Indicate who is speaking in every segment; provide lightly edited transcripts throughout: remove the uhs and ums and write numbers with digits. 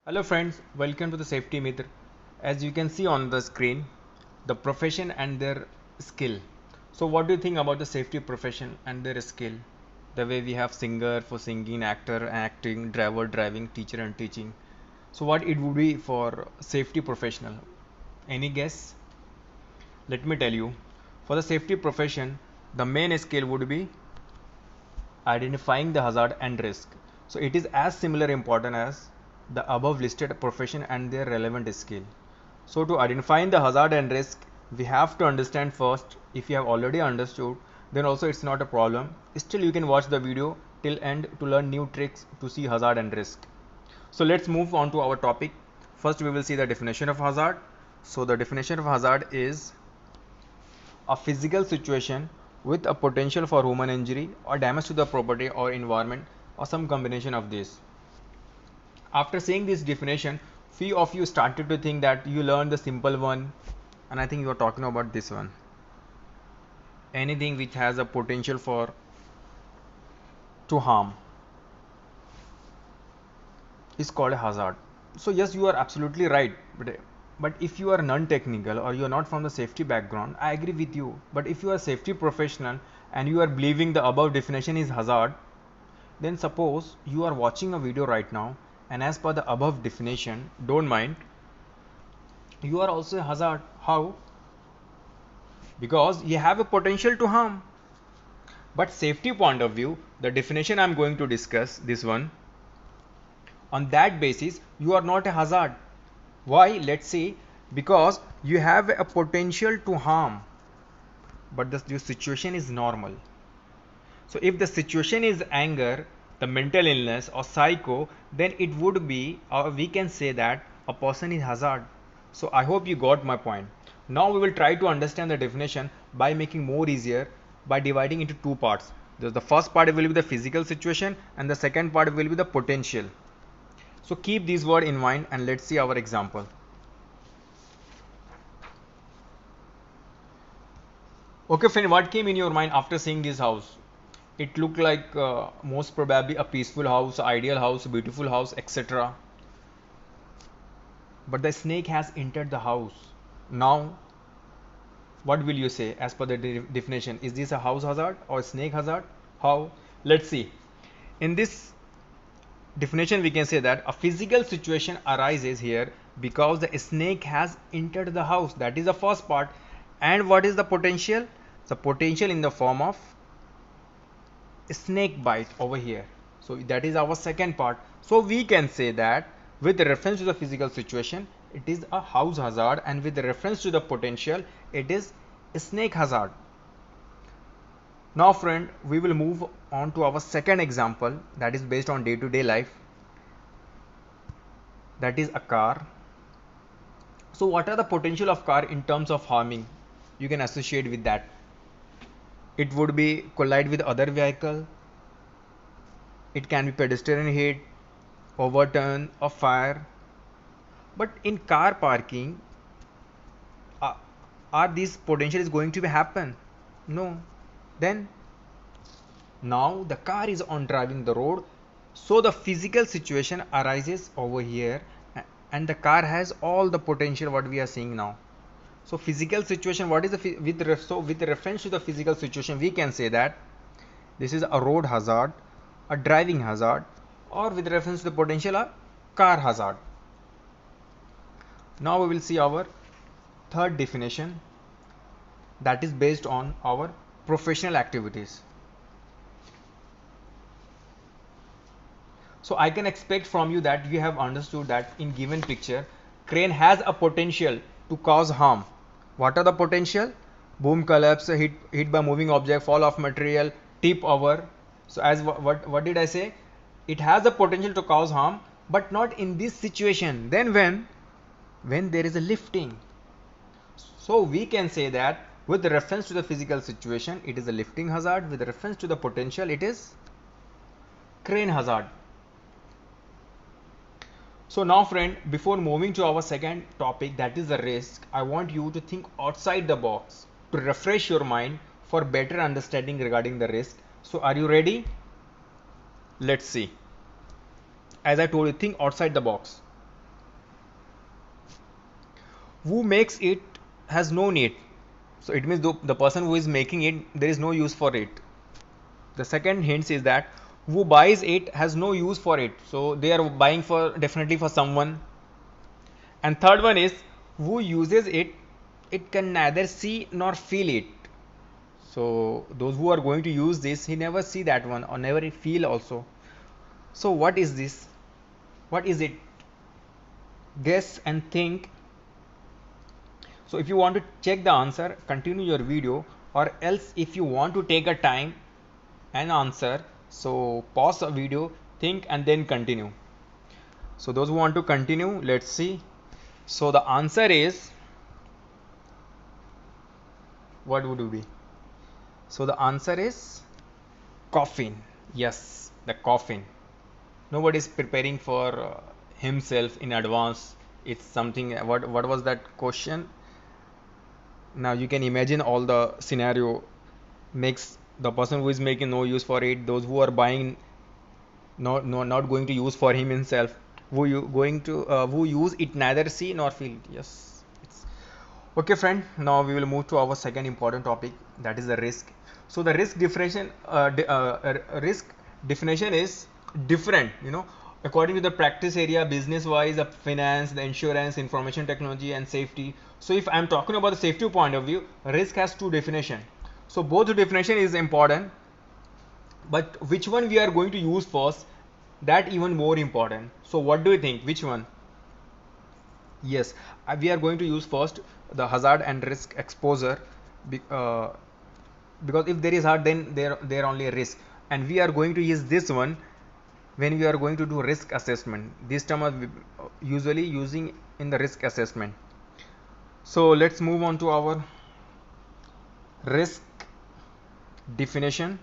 Speaker 1: Hello friends, welcome to the Safety Mitra. As you can see on the screen, the profession and their skill. So what do you think about the safety profession and their skill? The way we have singer for singing, actor acting, driver driving, teacher and teaching. So what it would be for safety professional? Any guess? Let me tell you. For the safety profession, the main skill would be identifying the hazard and risk. So it is as similar important as the above listed profession and their relevant skill. So to identifying the hazard and risk, we have to understand first. If you have already understood, then also it's not a problem. Still you can watch the video till end to learn new tricks to see hazard and risk. So let's move on to our topic. First we will see the definition of hazard. So the definition of hazard is a physical situation with a potential for human injury or damage to the property or environment or some combination of these. After seeing this definition, few of you started to think that you learned the simple one, and I think you are talking about this one. Anything which has a potential for to harm is called a hazard. So yes, you are absolutely right. But if you are non-technical or you are not from the safety background, I agree with you. But if you are a safety professional and you are believing the above definition is hazard, then suppose you are watching a video right now and as per the above definition, don't mind, you are also a hazard. How? Because you have a potential to harm. But safety point of view, the definition I'm going to discuss, this one, on that basis, you are not a hazard. Why? Let's say because you have a potential to harm, but the situation is normal. So if the situation is anger, the mental illness or psycho, then it would be, or we can say that a person is hazard. So I hope you got my point. Now we will try to understand the definition by making more easier by dividing into two parts. The first part will be the physical situation and the second part will be the potential. So keep these words in mind and let's see our example. Okay, friend, what came in your mind after seeing this house? It looked like most probably a peaceful house, ideal house, beautiful house, etc. But the snake has entered the house. Now, what will you say as per the definition? Is this a house hazard or snake hazard? How? Let's see. In this definition, we can say that a physical situation arises here because the snake has entered the house. That is the first part. And what is the potential? The potential in the form of snake bite over here. So that is our second part. So we can say that with reference to the physical situation, it is a house hazard, and with reference to the potential, it is a snake hazard. Now friend, we will move on to our second example that is based on day-to-day life. That is a car. So what are the potential of car in terms of harming? You can associate with that. It would be collide with other vehicle. It can be pedestrian hit, overturn or fire. But in car parking, uh, are these potential is going to be happen? No. Then now the car is on driving the road, so the physical situation arises over here, and the car has all the potential what we are seeing now. So physical situation, what is the with reference to the physical situation, we can say that this is a road hazard, a driving hazard, or with reference to the potential a car hazard. Now we will see our third definition that is based on our professional activities. So I can expect from you that you have understood that in given picture, crane has a potential to cause harm. What are the potential? Boom, collapse, hit by moving object, fall of material, tip over. So as what did I say? It has the potential to cause harm, but not in this situation. Then when there is a lifting. So we can say that with reference to the physical situation, it is a lifting hazard. With reference to the potential, it is crane hazard. So now friend, before moving to our second topic, that is the risk, I want you to think outside the box to refresh your mind for better understanding regarding the risk. So are you ready? Let's see. As I told you, think outside the box. who makes it has no need. So it means the person who is making it, there is no use for it. The second hint is that who buys it has no use for it. So they are buying for definitely for someone. And third one is who uses it, it can neither see nor feel it. So those who are going to use this, he never see that one or never feel also. So what is this? What is it? Guess and think. So if you want to check the answer, continue your video, or else if you want to take a time and answer, so pause the video, think and then continue. So those who want to continue, let's see. So the answer is, what would it be? So the answer is coffin. Yes, the coffin. Nobody is preparing for himself in advance. It's something. What was that question? Now you can imagine all the scenario makes the person who is making no use for it. Those who are buying not going to use for him himself. Who use it neither see nor feel it. Yes. It's, okay, friend. Now we will move to our second important topic, that is the risk. So the risk definition is different, according to the practice area, business wise, the finance, the insurance, information technology, and safety. So if I'm talking about the safety point of view, risk has two definition. So both definition is important, but which one we are going to use first, that even more important. So what do you think, which one? Yes, we are going to use first the hazard and risk exposure, because if there is hard, then there only a risk, and we are going to use this one when we are going to do risk assessment. This term are usually using in the risk assessment. So let's move on to our risk definition.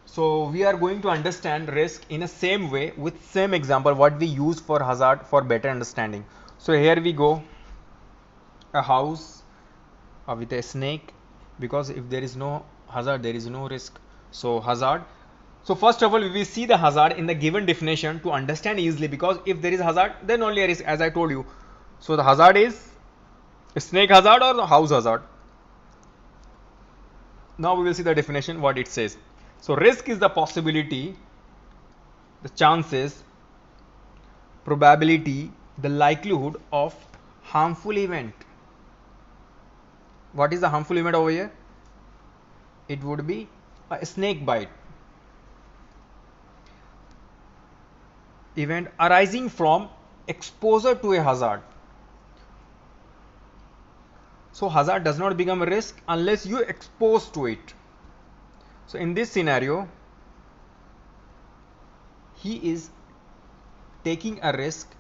Speaker 1: So we are going to understand risk in a same way with same example what we use for hazard for better understanding. So here we go, a house with a snake, because if there is no hazard, there is no risk. So hazard. So first of all, we will see the hazard in the given definition to understand easily, because if there is hazard, then only a risk, as I told you. So the hazard is a snake hazard or the house hazard. Now we will see the definition, what it says. So risk is the possibility, the chances, probability, the likelihood of harmful event. What is the harmful event over here? It would be a snake bite. Event arising from exposure to a hazard. So hazard does not become a risk unless you expose to it. So in this scenario, he is taking a risk.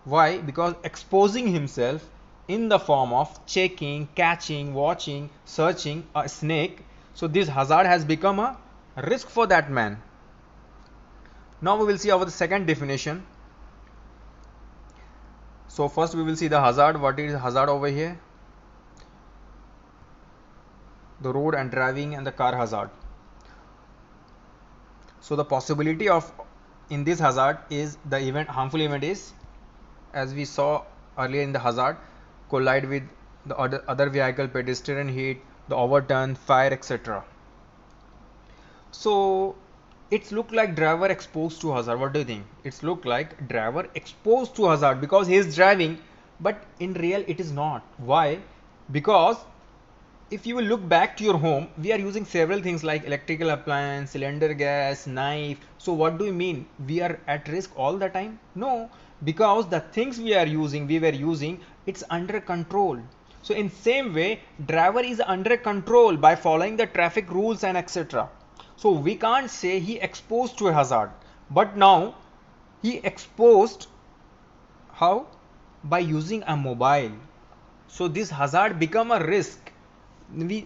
Speaker 1: Why? Because exposing himself in the form of checking, catching, watching, searching a snake. So this hazard has become a risk for that man. Now we will see our second definition. So first we will see the hazard. What is hazard over here? The road and driving and the car hazard. So the possibility of in this hazard is the event, harmful event is, as we saw earlier in the hazard, collide with the other vehicle, pedestrian hit, the overturn, fire, etc. So it's look like driver exposed to hazard. What do you think? It's look like driver exposed to hazard because he is driving, but in real it is not. Why? Because if you will look back to your home, we are using several things like electrical appliance, cylinder gas, knife. So what do you mean? We are at risk all the time? No, because the things we were using, it's under control. So in same way, driver is under control by following the traffic rules and etc. So we can't say he exposed to a hazard, but now he exposed how? By using a mobile. So this hazard become a risk.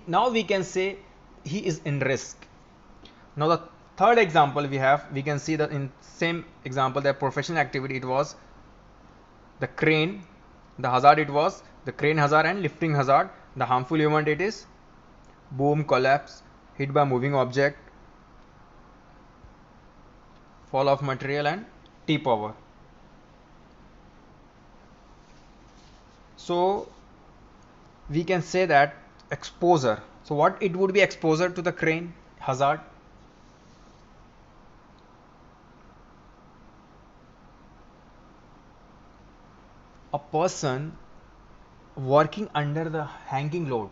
Speaker 1: Now we can say he is in risk. Now the third example we can see that in same example, the professional activity, it was the crane. The hazard, it was the crane hazard and lifting hazard. The harmful event, it is boom, collapse, hit by moving object, fall of material and tip over. So we can say that exposure. So what it would be exposure to the crane hazard? A person working under the hanging load.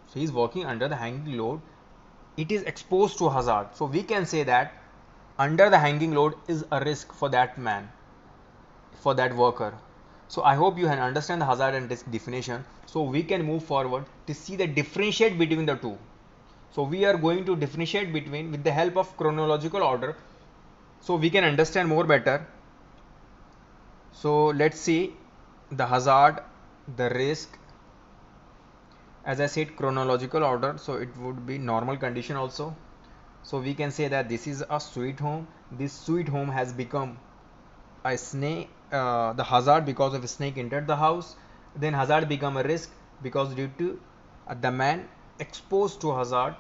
Speaker 1: So he is working under the hanging load. It is exposed to hazard. So we can say that under the hanging load is a risk for that man, for that worker. So I hope you can understand the hazard and risk definition. So we can move forward to see the differentiate between the two. So we are going to differentiate between with the help of chronological order, so we can understand more better. So let's see the hazard, the risk. As I said, chronological order, so it would be normal condition also. So we can say that this is a sweet home. This sweet home has become a snake, the hazard because of a snake entered the house. Then hazard become a risk because due to the man exposed to hazard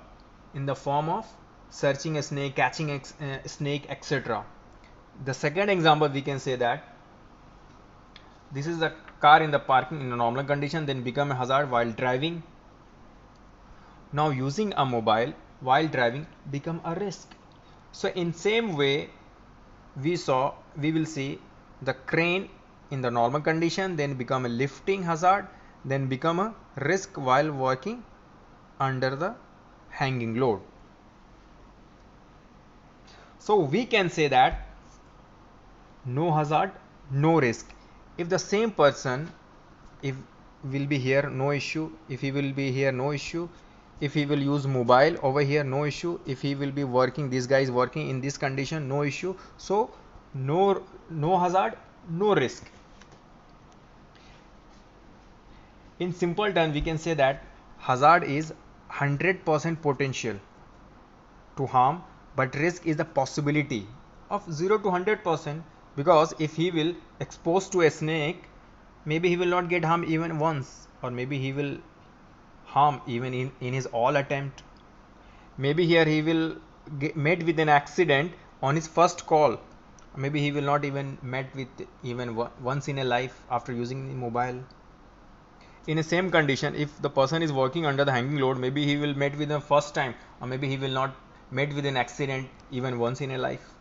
Speaker 1: in the form of searching a snake, catching a snake, etc. The second example, we can say that this is the car in the parking in a normal condition, then become a hazard while driving. Now using a mobile while driving become a risk. So in same way we will see the crane in the normal condition, then become a lifting hazard, then become a risk while working under the hanging load. So we can say that no hazard, no risk. If the same person, if will be here, no issue. If he will be here, no issue. If he will use mobile over here, no issue. If he will be working, this guy is working in this condition, no issue. So no hazard, no risk. In simple terms, we can say that hazard is 100% potential to harm, but risk is the possibility of 0 to 100%, because if he will expose to a snake, maybe he will not get harm even once, or maybe he will harm even in his all attempt. Maybe here he will get met with an accident on his first call. Maybe he will not even met with even once in a life after using the mobile. In the same condition, if the person is working under the hanging load, maybe he will met with the first time, or maybe he will not met with an accident even once in a life.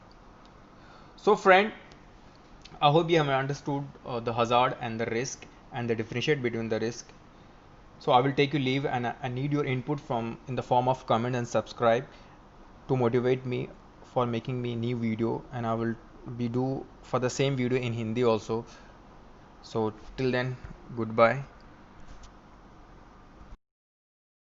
Speaker 1: So friend, I hope you have understood the hazard and the risk and the differentiate between the risk. So I will take you leave, and I need your input from in the form of comment and subscribe to motivate me for making me new video, and I will be do for the same video in Hindi also. So till then, goodbye.